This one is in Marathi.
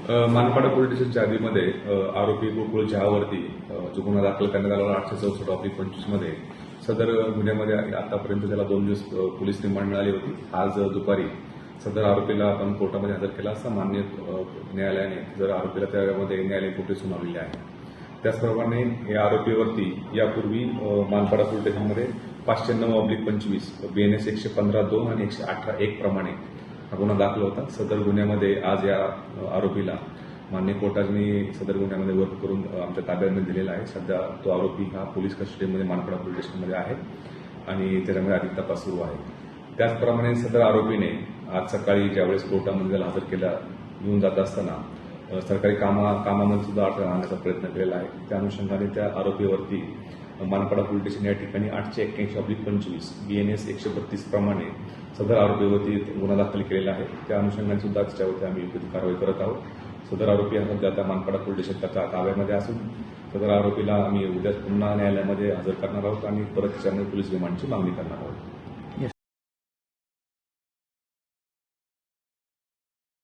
मानपाडा पोलीस स्टेशनच्या हद्दीमध्ये आरोपी गोकुळ चहावरती जो गुन्हा दाखल करण्यात आला 864/25 मध्ये सदर गुन्ह्यामध्ये आतापर्यंत त्याला 2 दिवस पोलीस रिमांड मिळाली होती. आज दुपारी सदर आरोपीला आपण कोर्टामध्ये हजर केला असता माननीय न्यायालयाने जर आरोपीला त्यामध्ये न्यायालयीन कोठडी सुनावलेली आहे. त्याचप्रमाणे या आरोपीवरती यापूर्वी मानपाडा पोलीस स्टेशनमध्ये 509/25 BNS 115(2) आणि 118(1) प्रमाणे हा गुन्हा दाखल होता. सदर गुन्ह्यामध्ये आज या आरोपीला मान्य कोर्टाने सदर गुन्ह्यामध्ये वर्क करून आमच्या ताब्यात दिलेला आहे. सध्या तो आरोपी हा पोलीस कस्टडीमध्ये मानपाडा पोलीस स्टेशनमध्ये आहे आणि त्याच्यामध्ये अधिक तपास सुरू आहे. त्याचप्रमाणे सदर आरोपीने आज सकाळी ज्यावेळेस कोर्टामध्ये त्याला हजर केला घेऊन जात असताना सरकारी कामामध्ये सुद्धा अडथळा आणण्याचा प्रयत्न केलेला आहे. त्या अनुषंगाने त्या आरोपीवरती मानपाडा पोलीस स्टेशन या ठिकाणी 881/25 BNS 132 प्रमाणे सदर आरोपीवरती गुन्हा दाखल केलेला आहे. त्या अनुषंगाने सुद्धा त्याच्यावरती आम्ही योग्य कारवाई करत आहोत. सदर आरोपी हा सध्या आता मानपाडा पोलीस स्टेशनच्या ताब्यामध्ये असून सदर आरोपीला आम्ही उद्या पुन्हा न्यायालयामध्ये हजर करणार आहोत आणि परत त्याच्यामध्ये पोलीस रिमांडची मागणी करणार आहोत.